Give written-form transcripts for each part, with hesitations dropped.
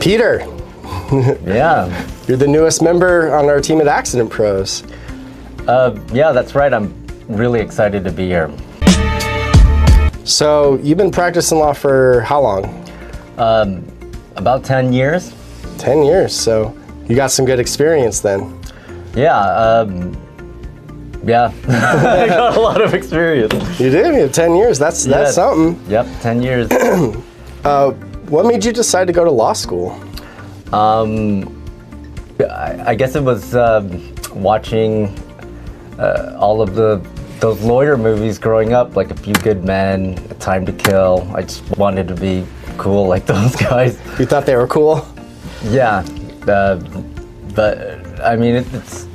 Peter. Yeah. You're the newest member on our team at Accident Pros. Yeah, that's right. I'm really excited to be here. So you've been practicing law for how long? About 10 years. 10 years, so you got some good experience then. Yeah, yeah. I got a lot of experience. You did? You have 10 years. That's something. Yep, 10 years. What made you decide to go to law school? I guess it was watching all of those lawyer movies growing up, like A Few Good Men, A Time to Kill. I just wanted to be cool like those guys. You thought they were cool? Yeah, but I mean, it's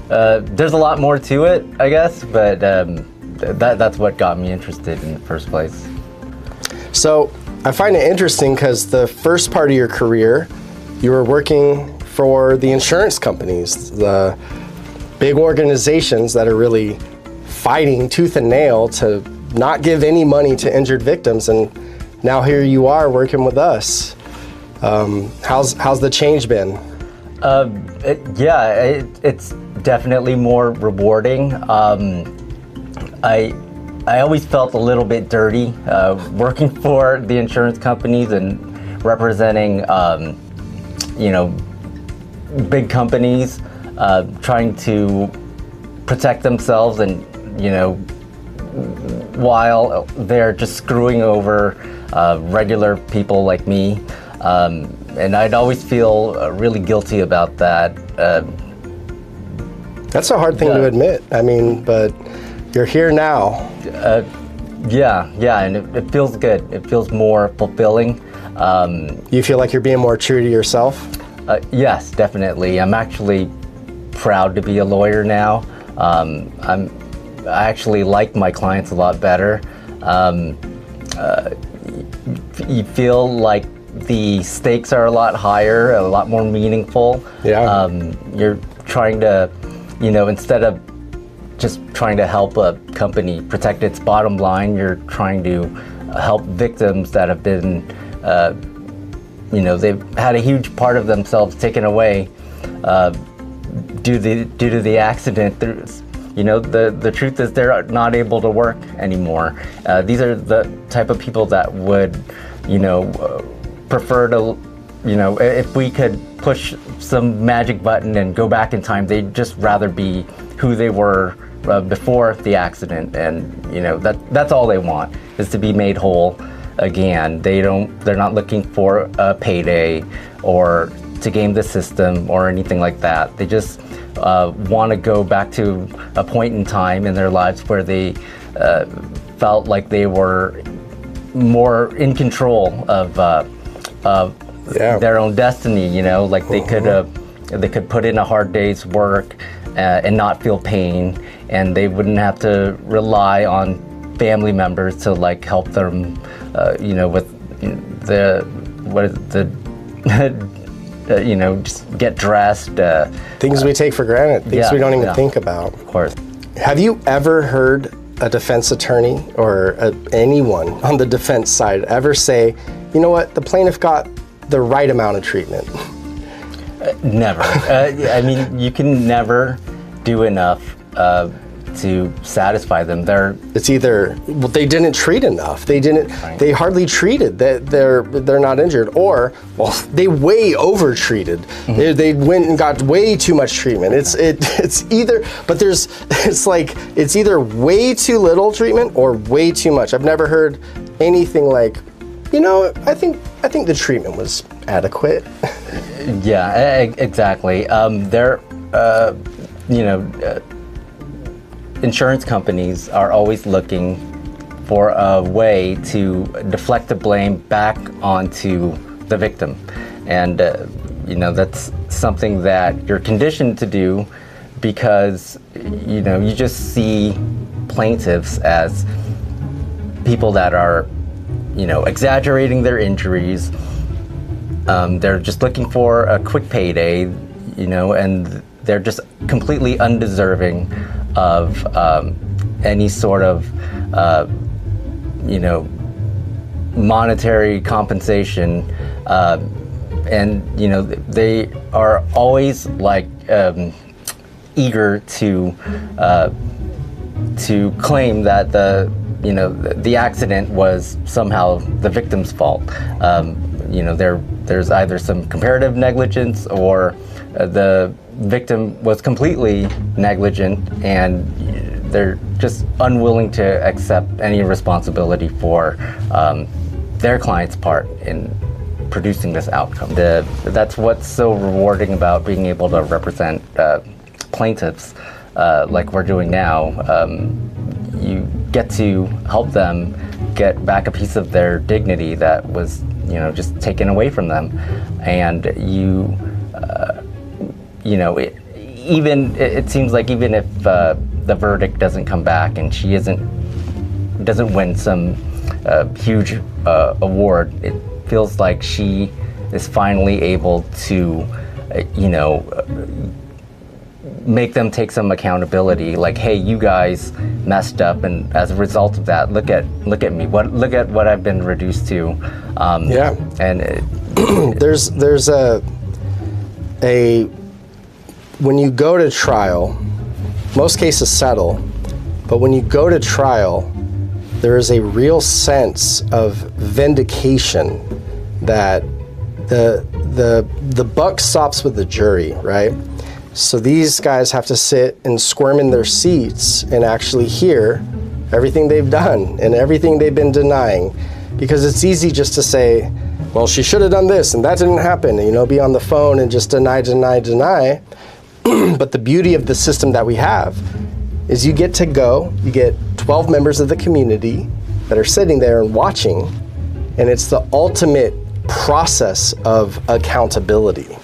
there's a lot more to it, I guess, but that's what got me interested in the first place. So I find it interesting because the first part of your career, you were working for the insurance companies, the big organizations that are really fighting tooth and nail to not give any money to injured victims, and now here you are working with us. How's the change been? It's definitely more rewarding. I always felt a little bit dirty working for the insurance companies and representing, big companies trying to protect themselves, and while they're just screwing over regular people like me. And I'd always feel really guilty about that. That's a hard thing to admit. I mean, but you're here now. Yeah, and it feels good. It feels more fulfilling. You feel like you're being more true to yourself? Yes, definitely. I'm actually proud to be a lawyer now. I actually like my clients a lot better. You feel like the stakes are a lot higher, a lot more meaningful. Yeah. You're trying to, instead of just trying to help a company protect its bottom line, you're trying to help victims that have been, they've had a huge part of themselves taken away due to the accident. The truth is they're not able to work anymore. These are the type of people that would, prefer to, if we could push some magic button and go back in time, they'd just rather be who they were before the accident. And, that's all they want, is to be made whole again. They're not looking for a payday or to game the system or anything like that. They just want to go back to a point in time in their lives where they felt like they were more in control of their own destiny. Like they could put in a hard day's work and not feel pain, and they wouldn't have to rely on family members to like help them, with just get dressed. Things we take for granted, things we don't even think about. Of course. Have you ever heard a defense attorney or anyone on the defense side ever say, you know what, the plaintiff got the right amount of treatment? Never. I mean, you can never do enough to satisfy them. It's either they didn't treat enough, they hardly treated, that they're not injured, or they way over treated. Mm-hmm. They went and got way too much treatment. It's either, but it's either way too little treatment or way too much. I've never heard anything like, I think the treatment was adequate. Yeah, exactly. Insurance companies are always looking for a way to deflect the blame back onto the victim. And, that's something that you're conditioned to do because, you just see plaintiffs as people that are, exaggerating their injuries. They're just looking for a quick payday, and they're just completely undeserving of any sort of, monetary compensation and they are always like eager to claim that the accident was somehow the victim's fault. There's either some comparative negligence, or the victim was completely negligent, and they're just unwilling to accept any responsibility for their client's part in producing this outcome. That's what's so rewarding about being able to represent plaintiffs like we're doing now. You get to help them get back a piece of their dignity that was just taken away from them, and it seems like even if the verdict doesn't come back and she doesn't win some huge award, it feels like she is finally able to make them take some accountability, like, hey, you guys messed up, and as a result of that, look at me, look at what I've been reduced to. And there's a when you go to trial, most cases settle, but when you go to trial, there is a real sense of vindication that the buck stops with the jury, right? So these guys have to sit and squirm in their seats and actually hear everything they've done and everything they've been denying, because it's easy just to say, well, she should have done this and that didn't happen, be on the phone and just deny. But the beauty of the system that we have is you get 12 members of the community that are sitting there and watching, and it's the ultimate process of accountability.